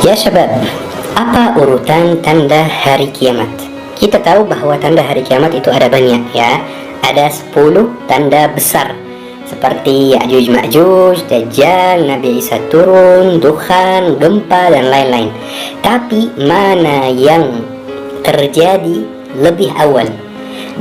Ya syabab, apa urutan tanda hari kiamat? Kita tahu bahwa tanda hari kiamat itu ada banyak ya. Ada 10 tanda besar seperti Ya'juj Ma'juj, Dajjal, Nabi Isa turun, Dukhan, gempa dan lain-lain. Tapi mana yang terjadi lebih awal?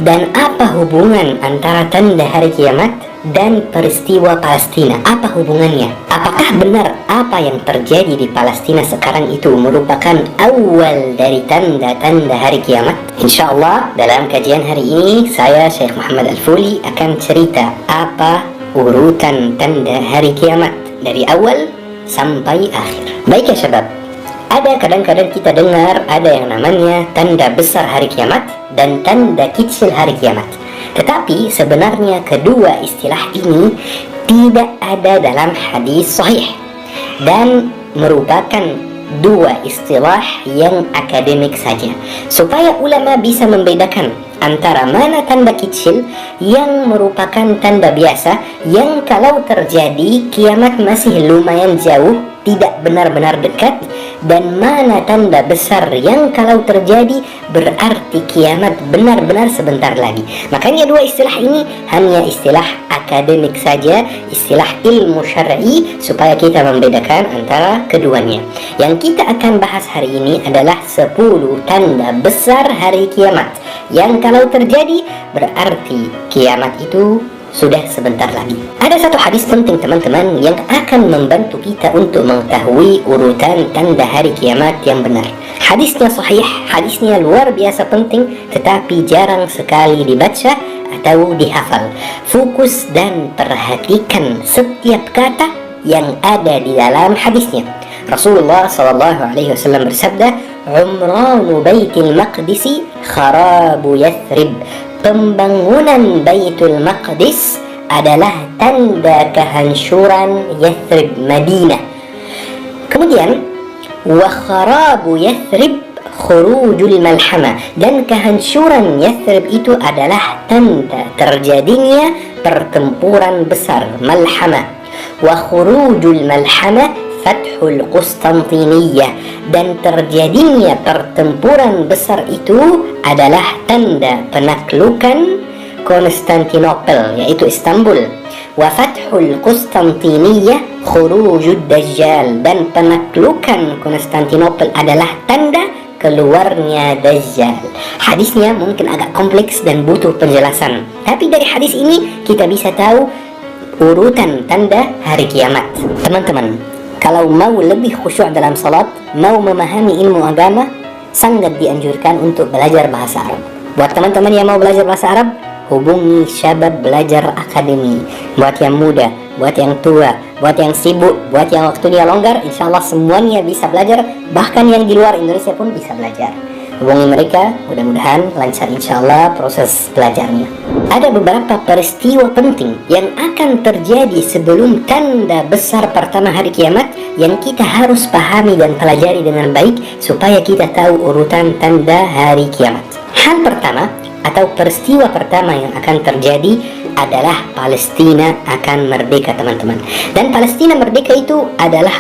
Dan apa hubungan antara tanda hari kiamat dan peristiwa Palestina? Apa hubungannya? Apakah benar apa yang terjadi di Palestina sekarang itu merupakan awal dari tanda-tanda hari kiamat? InsyaAllah dalam kajian hari ini saya Syekh Muhammad Al-Fuli akan cerita apa urutan tanda hari kiamat dari awal sampai akhir. Baik ya syabab, ada kadang-kadang kita dengar ada yang namanya tanda besar hari kiamat dan tanda kecil hari kiamat. Tetapi sebenarnya kedua istilah ini tidak ada dalam hadis sahih dan merupakan dua istilah yang akademik saja, supaya ulama bisa membedakan antara mana tanda kecil yang merupakan tanda biasa yang kalau terjadi kiamat masih lumayan jauh, tidak benar-benar dekat, dan mana tanda besar yang kalau terjadi berarti kiamat benar-benar sebentar lagi. Makanya dua istilah ini hanya istilah akademik saja, istilah ilmu syar'i, supaya kita membedakan antara keduanya. Yang kita akan bahas hari ini adalah 10 tanda besar hari kiamat yang kalau terjadi berarti kiamat itu sudah sebentar lagi. Ada satu hadis penting teman-teman yang akan membantu kita untuk mengetahui urutan tanda hari kiamat yang benar. Hadisnya sahih, hadisnya luar biasa penting, tetapi jarang sekali dibaca atau dihafal. Fokus dan perhatikan setiap kata yang ada di dalam hadisnya. Rasulullah SAW bersabda, "Umranu Baitul Maqdisi kharabu Yathrib." Pembangunan Baitul Maqdis adalah tanda kehancuran Yathrib, Madinah. Kemudian, wa kharabu Yathrib khurujul malhama, dan kehancuran Yathrib itu adalah tanda terjadinya pertempuran besar, malhama. Wa khurujul malhama Fathul Qustantiniyah, dan terjadinya pertempuran besar itu adalah tanda penaklukan Konstantinopel, yaitu Istanbul. Wa Fathul Qustantiniyah khurujud Dajjal, dan penaklukan Konstantinopel adalah tanda keluarnya Dajjal. Hadisnya mungkin agak kompleks dan butuh penjelasan, tapi dari hadis ini kita bisa tahu urutan tanda hari kiamat. Teman-teman, kalau mau lebih khusyuk dalam salat, mau memahami ilmu agama, sangat dianjurkan untuk belajar bahasa Arab. Buat teman-teman yang mau belajar bahasa Arab, hubungi Syabab Belajar Akademi. Buat yang muda, buat yang tua, buat yang sibuk, buat yang waktunya longgar, insya Allah semuanya bisa belajar. Bahkan yang di luar Indonesia pun bisa belajar. Hubungi mereka, mudah-mudahan lancar insya Allah proses belajarnya. Ada beberapa peristiwa penting yang akan terjadi sebelum tanda besar pertama hari kiamat yang kita harus pahami dan pelajari dengan baik supaya kita tahu urutan tanda hari kiamat. Hal pertama atau peristiwa pertama yang akan terjadi adalah Palestina akan merdeka, teman-teman. Dan Palestina merdeka itu adalah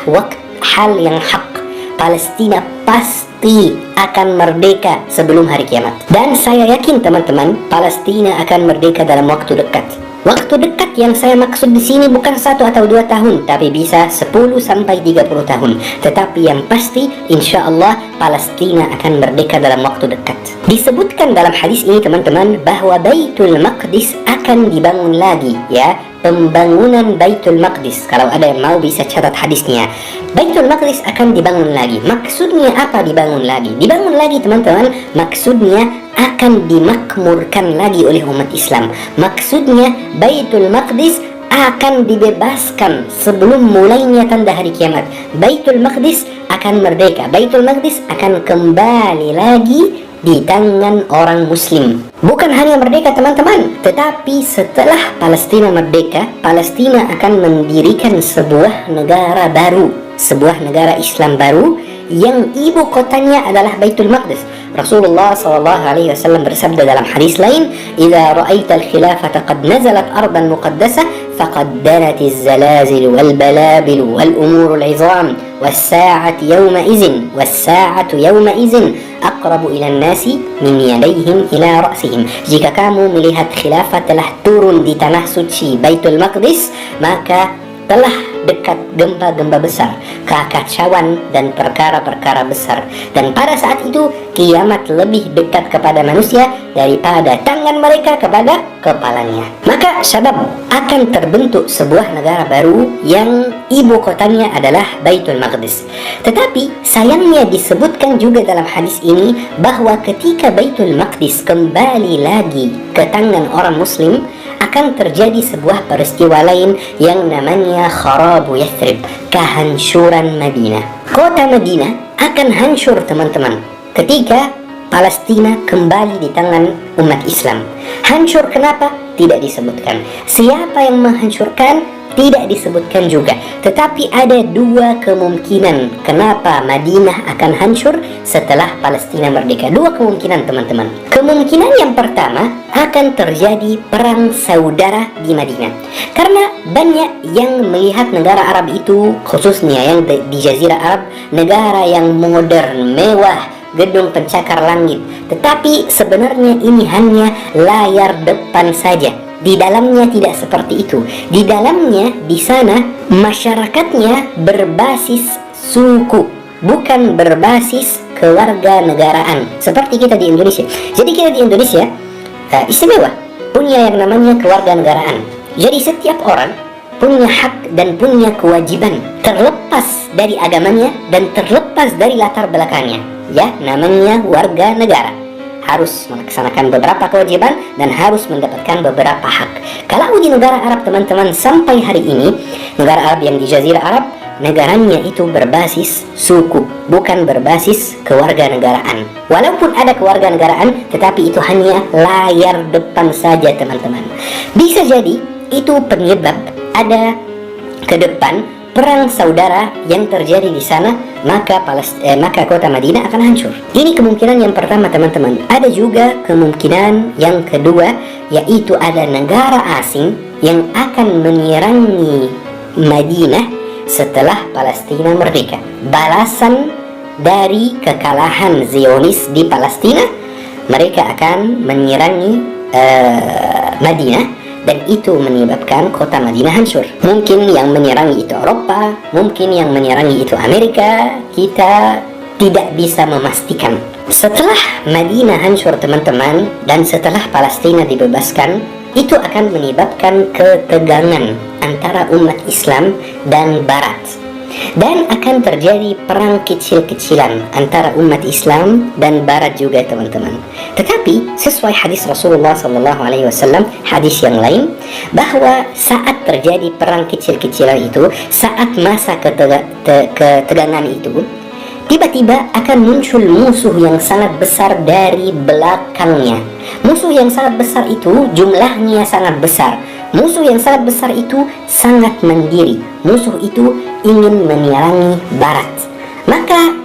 hal yang hak. Palestina pasti akan merdeka sebelum hari kiamat. Dan saya yakin teman-teman, Palestina akan merdeka dalam waktu dekat. Waktu dekat yang saya maksud di sini bukan 1 atau 2 tahun, tapi bisa 10 sampai 30 tahun. Tetapi yang pasti, insya Allah Palestina akan merdeka dalam waktu dekat. Disebutkan dalam hadis ini teman-teman bahwa Baitul Maqdis akan dibangun lagi, ya. Pembangunan Baitul Maqdis, kalau ada yang mau bisa catat hadisnya. Baitul Maqdis akan dibangun lagi. Maksudnya apa dibangun lagi? Dibangun lagi teman-teman, maksudnya akan dimakmurkan lagi oleh umat Islam. Maksudnya Baitul Maqdis akan dibebaskan sebelum mulainya tanda hari kiamat. Baitul Maqdis akan merdeka. Baitul Maqdis akan kembali lagi di tangan orang muslim. Bukan hanya merdeka teman-teman, tetapi setelah Palestina merdeka, Palestina akan mendirikan sebuah negara baru, sebuah negara Islam baru yang ibu kotanya adalah Baitul Maqdis. Rasulullah sallallahu alaihi wasallam bersabda dalam hadis lain, "Idza ra'aita al-khilafata qad nazalat ardan muqaddasah faqad danatiz zalazil wal balabil wal umurul 'izam was-sa'atu yawma idzin aqrabu ila an-nasi min yadayhim ila ra'sihim." Jika kamu melihat khilafah telah turun di tanah suci Baitul Maqdis, maka telah dekat gempa-gempa besar, kekacauan dan perkara-perkara besar, dan pada saat itu kiamat lebih dekat kepada manusia daripada tangan mereka kepada kepalanya. Maka sebab akan terbentuk sebuah negara baru yang ibu kotanya adalah Baitul Maqdis. Tetapi sayangnya disebutkan juga dalam hadis ini bahwa ketika Baitul Maqdis kembali lagi ke tangan orang muslim, akan terjadi sebuah peristiwa lain yang namanya kharabu Yathrib, kehancuran Madinah. Kota Madinah akan hancur teman-teman ketika Palestina kembali di tangan umat Islam. Hancur kenapa? Tidak disebutkan. Siapa yang menghancurkan? Tidak disebutkan juga. Tetapi ada dua kemungkinan kenapa Madinah akan hancur setelah Palestina merdeka. Dua kemungkinan teman-teman. Kemungkinan yang pertama, akan terjadi perang saudara di Madinah. Karena banyak yang melihat negara Arab itu, khususnya yang di Jazirah Arab, negara yang modern, mewah, gedung pencakar langit. Tetapi sebenarnya ini hanya layar depan saja. Di dalamnya tidak seperti itu. Di dalamnya, di sana masyarakatnya berbasis suku, bukan berbasis kewarganegaraan seperti kita di Indonesia. Jadi kita di Indonesia istimewa, punya yang namanya kewarganegaraan. Jadi setiap orang punya hak dan punya kewajiban terlepas dari agamanya dan terlepas dari latar belakangnya. Ya, namanya warga negara. Harus melaksanakan beberapa kewajiban dan harus mendapatkan beberapa hak. Kalau di negara Arab teman-teman, sampai hari ini negara Arab yang di Jazirah Arab, negaranya itu berbasis suku, bukan berbasis kewarganegaraan. Walaupun ada kewarganegaraan, tetapi itu hanya layar depan saja teman-teman. Bisa jadi itu penyebab ada ke depan perang saudara yang terjadi di sana, maka kota Madinah akan hancur. Ini kemungkinan yang pertama teman-teman. Ada juga kemungkinan yang kedua, yaitu ada negara asing yang akan menyerangi Madinah setelah Palestina merdeka. Balasan dari kekalahan Zionis di Palestina, mereka akan menyerangi Madinah, dan itu menyebabkan kota Madinah hancur. Mungkin yang menyerangi itu Eropa, mungkin yang menyerangi itu Amerika, kita tidak bisa memastikan. Setelah Madinah hancur teman-teman, dan setelah Palestina dibebaskan, itu akan menyebabkan ketegangan antara umat Islam dan Barat, dan akan terjadi perang kecil-kecilan antara umat Islam dan Barat juga teman-teman. Tetapi sesuai hadis Rasulullah SAW, hadis yang lain, bahwa saat terjadi perang kecil-kecilan itu, saat masa ketegangan itu, tiba-tiba akan muncul musuh yang sangat besar dari belakangnya. Musuh yang sangat besar itu jumlahnya sangat besar. Musuh yang sangat besar itu sangat mandiri. Musuh itu ingin menyerangi Barat. Maka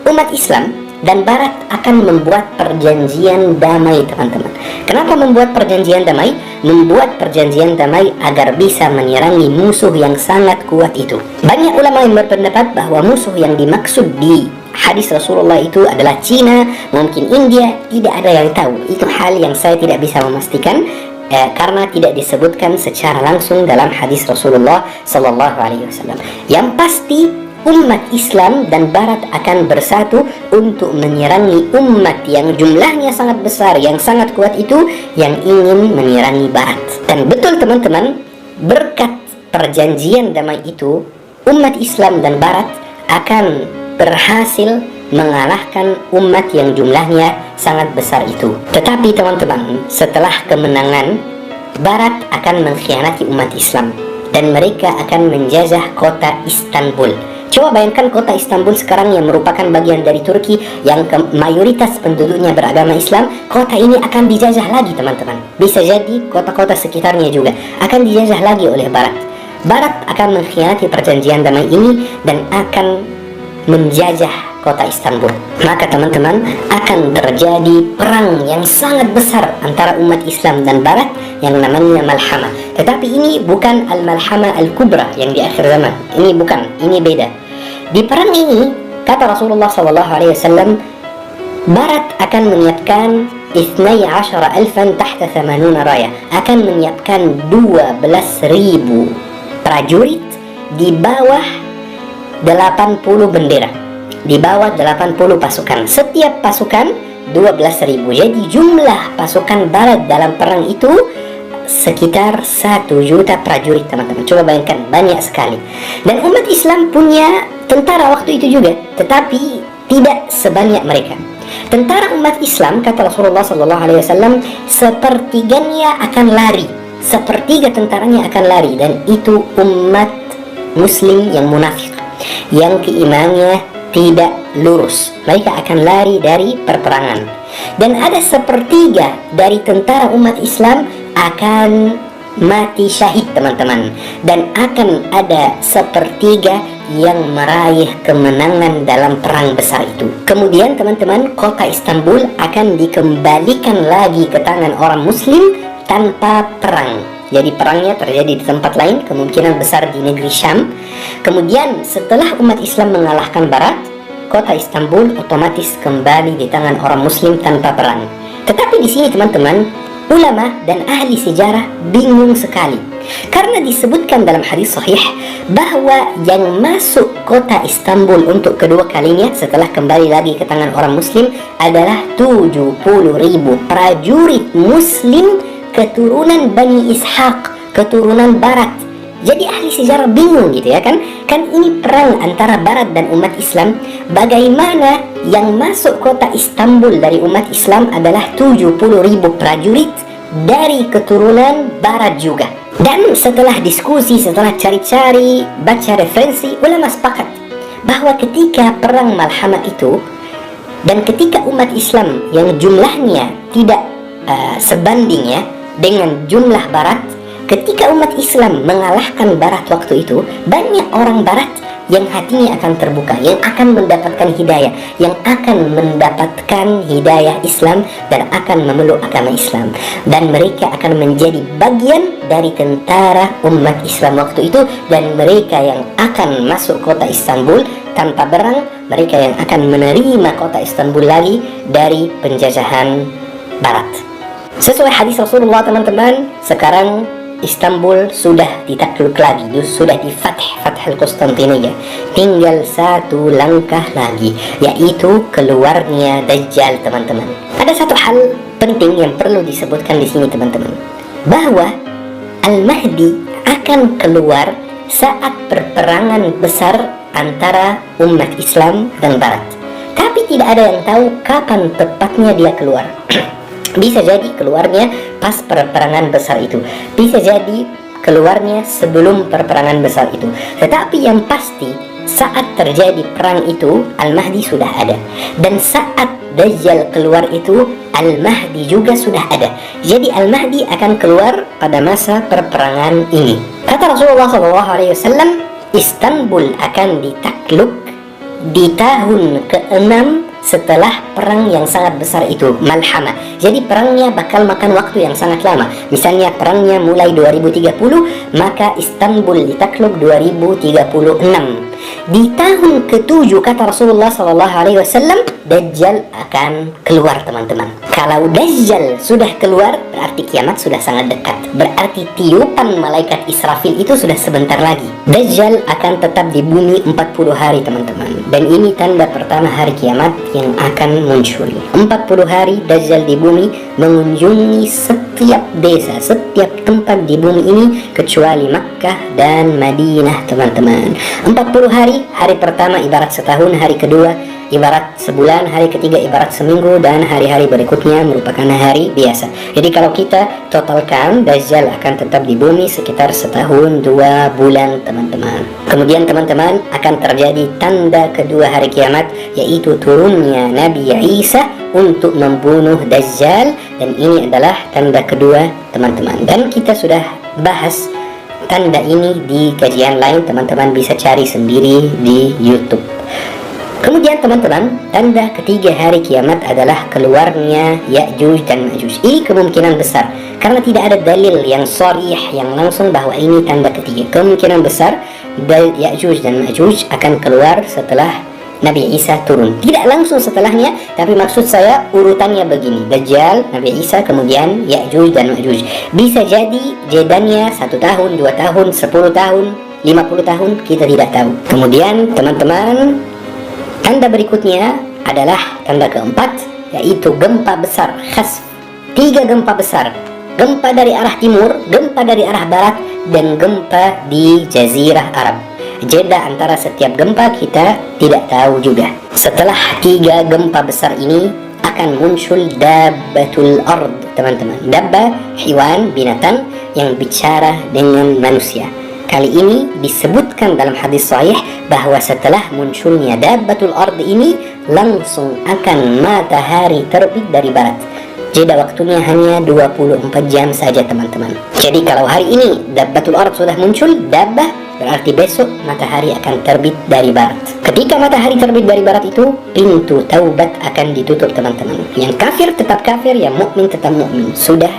umat Islam dan Barat akan membuat perjanjian damai teman-teman. Kenapa membuat perjanjian damai? Membuat perjanjian damai agar bisa menyerangi musuh yang sangat kuat itu. Banyak ulama yang berpendapat bahwa musuh yang dimaksud di hadis Rasulullah itu adalah Cina, mungkin India, tidak ada yang tahu. Itu hal yang saya tidak bisa memastikan, karena tidak disebutkan secara langsung dalam hadis Rasulullah SAW. Yang pasti umat Islam dan Barat akan bersatu untuk menyerangi umat yang jumlahnya sangat besar, yang sangat kuat itu, yang ingin menyerangi Barat. Dan betul teman-teman, berkat perjanjian damai itu, umat Islam dan Barat akan berhasil mengalahkan umat yang jumlahnya sangat besar itu. Tetapi teman-teman, setelah kemenangan, Barat akan mengkhianati umat Islam dan mereka akan menjajah kota Istanbul. Coba bayangkan kota Istanbul sekarang yang merupakan bagian dari Turki yang mayoritas penduduknya beragama Islam. Kota ini akan dijajah lagi teman-teman. Bisa jadi kota-kota sekitarnya juga akan dijajah lagi oleh Barat. Barat akan mengkhianati perjanjian damai ini dan akan menjajah kota Istanbul. Maka teman-teman, akan terjadi perang yang sangat besar antara umat Islam dan Barat yang namanya Malhamah. Tetapi ini bukan Al-Malhamah Al-Kubra yang di akhir zaman. Ini bukan, ini beda. Di perang ini, kata Rasulullah SAW, Barat akan menyiapkan 12,000 tahta 80 raya, akan menyiapkan 12.000 prajurit di bawah 80 bendera, di bawah 80 pasukan. Setiap pasukan 12.000. Jadi jumlah pasukan Barat dalam perang itu sekitar 1 juta prajurit, teman-teman. Coba bayangkan, banyak sekali. Dan umat Islam punya tentara waktu itu juga, tetapi tidak sebanyak mereka. Tentara umat Islam, kata Rasulullah SAW, sepertiganya akan lari, sepertiga tentaranya akan lari, dan itu umat Muslim yang munafik, yang keimanannya tidak lurus. Mereka akan lari dari perperangan. Dan ada sepertiga dari tentara umat Islam akan mati syahid, teman-teman. Dan akan ada sepertiga yang meraih kemenangan dalam perang besar itu. Kemudian teman-teman, kota Istanbul akan dikembalikan lagi ke tangan orang Muslim tanpa perang. Jadi perangnya terjadi di tempat lain, kemungkinan besar di negeri Syam. Kemudian setelah umat Islam mengalahkan Barat, kota Istanbul otomatis kembali di tangan orang Muslim tanpa perang. Tetapi di sini teman-teman, ulama dan ahli sejarah bingung sekali, karena disebutkan dalam hadis sahih bahwa yang masuk kota Istanbul untuk kedua kalinya setelah kembali lagi ke tangan orang Muslim adalah 70.000 prajurit Muslim keturunan Bani Ishaq, keturunan Barat. Jadi ahli sejarah bingung gitu ya kan? Kan ini perang antara Barat dan umat Islam. Bagaimana yang masuk kota Istanbul dari umat Islam adalah 70.000 prajurit dari keturunan Barat juga. Dan setelah diskusi, setelah cari-cari, baca referensi, ulama sepakat bahwa ketika perang Malhamah itu, dan ketika umat Islam yang jumlahnya tidak sebanding ya dengan jumlah Barat, ketika umat Islam mengalahkan Barat waktu itu, banyak orang Barat yang hatinya akan terbuka, yang akan mendapatkan hidayah, yang akan mendapatkan hidayah Islam dan akan memeluk agama Islam, dan mereka akan menjadi bagian dari tentara umat Islam waktu itu, dan mereka yang akan masuk kota Istanbul tanpa berang, mereka yang akan menerima kota Istanbul lagi dari penjajahan Barat. Sesuai hadis Rasulullah teman-teman, sekarang Istanbul sudah ditakluk lagi, sudah di-Fath al-Konstantiniyah. Tinggal satu langkah lagi, yaitu keluarnya Dajjal, teman-teman. Ada satu hal penting yang perlu disebutkan di sini, teman-teman, bahwa Al-Mahdi akan keluar saat perperangan besar antara umat Islam dan Barat. Tapi tidak ada yang tahu kapan tepatnya dia keluar. Bisa jadi keluarnya pas perperangan besar itu, bisa jadi keluarnya sebelum perperangan besar itu. Tetapi yang pasti, saat terjadi perang itu, Al-Mahdi sudah ada. Dan saat Dajjal keluar itu, Al-Mahdi juga sudah ada. Jadi Al-Mahdi akan keluar pada masa perperangan ini. Kata Rasulullah SAW, Istanbul akan ditakluk di tahun ke-6 setelah perang yang sangat besar itu, Malhamah. Jadi perangnya bakal makan waktu yang sangat lama. Misalnya perangnya mulai 2030, maka Istanbul ditakluk 2036. Di tahun ke-7 kata Rasulullah SAW, Dajjal akan keluar, teman-teman. Kalau Dajjal sudah keluar, berarti kiamat sudah sangat dekat. Berarti tiupan malaikat Israfil itu sudah sebentar lagi. Dajjal akan tetap di bumi 40 hari, teman-teman. Dan ini tanda pertama hari kiamat yang akan muncul. 40 hari Dajjal di bumi, mengunjungi setiap desa, setiap tempat di bumi ini kecuali Makkah dan Madinah, teman-teman. 40 hari, hari pertama ibarat setahun, hari kedua ibarat sebulan, hari ketiga ibarat seminggu, dan hari-hari berikutnya merupakan hari biasa. Jadi kalau kita totalkan, Dajjal akan tetap di bumi sekitar setahun 2 bulan, teman-teman. Kemudian teman-teman, akan terjadi tanda kedua hari kiamat, yaitu turunnya Nabi Isa untuk membunuh Dajjal. Dan ini adalah tanda kedua, teman-teman. Dan kita sudah bahas tanda ini di kajian lain, teman-teman bisa cari sendiri di YouTube. Kemudian teman-teman, tanda ketiga hari kiamat adalah keluarnya Ya'juj dan Ma'juj. Ini kemungkinan besar karena tidak ada dalil yang sharih yang langsung bahwa ini tanda ketiga. Kemungkinan besar Ya'juj dan Ma'juj akan keluar setelah Nabi Isa turun. Tidak langsung setelahnya, tapi maksud saya urutannya begini: Dajjal, Nabi Isa, kemudian Ya'juj dan Ma'juj. Bisa jadi jedanya 1 tahun, 2 tahun, 10 tahun, 50 tahun, kita tidak tahu. Kemudian teman-teman, tanda berikutnya adalah tanda keempat, yaitu gempa besar khasf. 3 gempa besar, gempa dari arah timur, gempa dari arah barat, dan gempa di Jazirah Arab. Jeda antara setiap gempa kita tidak tahu juga. Setelah 3 gempa besar ini akan muncul dabbatul ard, teman-teman. Dabba, hewan, binatang yang bicara dengan manusia. Kali ini disebutkan dalam hadis sahih bahwa setelah munculnya dabbatul ard ini langsung akan matahari terbit dari barat. Jeda waktunya hanya 24 jam saja, teman-teman. Jadi kalau hari ini dabbatul ard sudah muncul, dabbah, berarti besok matahari akan terbit dari barat. Ketika matahari terbit dari barat itu, pintu taubat akan ditutup, teman-teman. Yang kafir tetap kafir, yang mukmin tetap mukmin. Sudah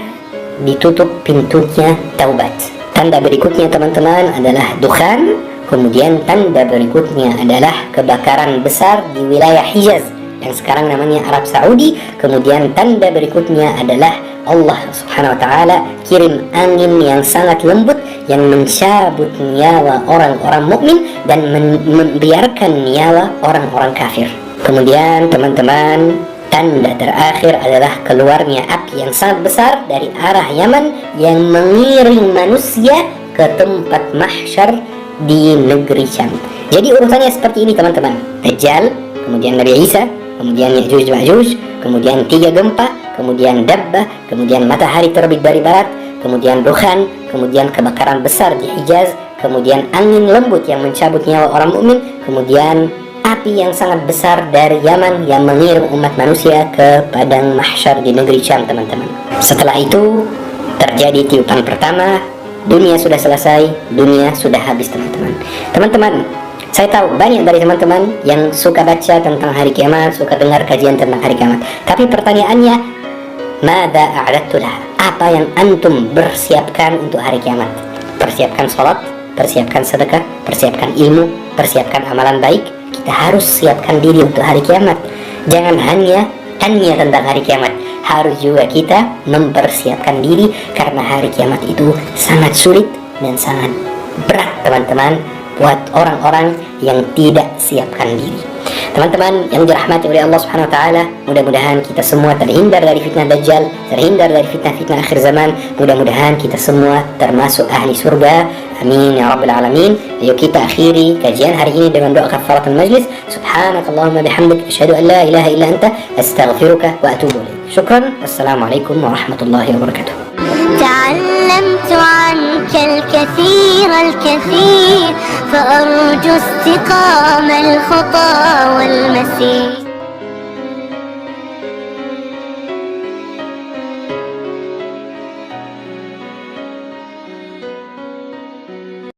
ditutup pintunya taubat. Tanda berikutnya, teman-teman, adalah dukhan. Kemudian tanda berikutnya adalah kebakaran besar di wilayah Hijaz yang sekarang namanya Arab Saudi. Kemudian tanda berikutnya adalah Allah Subhanahu wa taala kirim angin yang sangat lembut yang mencabut nyawa orang-orang mukmin dan membiarkan nyawa orang-orang kafir. Kemudian teman-teman, tanda terakhir adalah keluarnya api yang sangat besar dari arah Yaman yang mengiring manusia ke tempat mahsyar di negeri Syam. Jadi urutannya seperti ini, teman-teman. Dajjal, kemudian Nabi Isa, kemudian Ya'juj Ma'juj, kemudian 3 gempa, kemudian dabbah, kemudian matahari terbit dari barat, kemudian dukhan, kemudian kebakaran besar di Hijaz, kemudian angin lembut yang mencabut nyawa orang mukmin, kemudian api yang sangat besar dari Yaman yang mengirim umat manusia ke padang mahsyar di negeri Syam, teman-teman. Setelah itu terjadi tiupan pertama, dunia sudah selesai, dunia sudah habis, teman-teman. Teman-teman, saya tahu banyak dari teman-teman yang suka baca tentang hari kiamat, suka dengar kajian tentang hari kiamat. Tapi pertanyaannya, mada a'adtu laha? Apa yang antum persiapkan untuk hari kiamat? Persiapkan sholat, persiapkan sedekah, persiapkan ilmu, persiapkan amalan baik. Kita harus siapkan diri untuk hari kiamat. Jangan hanya tentang hari kiamat, harus juga kita mempersiapkan diri, karena hari kiamat itu sangat sulit dan sangat berat, teman-teman, buat orang-orang yang tidak siapkan diri. Teman-teman yang dirahmati oleh Allah Subhanahu wa taala, mudah-mudahan kita semua terhindar dari fitnah Dajjal, terhindar dari fitnah-fitnah akhir zaman. Mudah-mudahan kita semua termasuk ahli surga. Amin ya rabbal alamin. Ayo kita akhiri kajian hari ini dengan doa kafaratul majlis. Subhanakallahumma bihamdik, asyhadu an la ilaha illa anta, astaghfiruka wa atubu ilaik. Syukran. Wassalamualaikum warahmatullahi wabarakatuh. تعلمت عنك الكثير فأرجو استقام الخطى والمسير.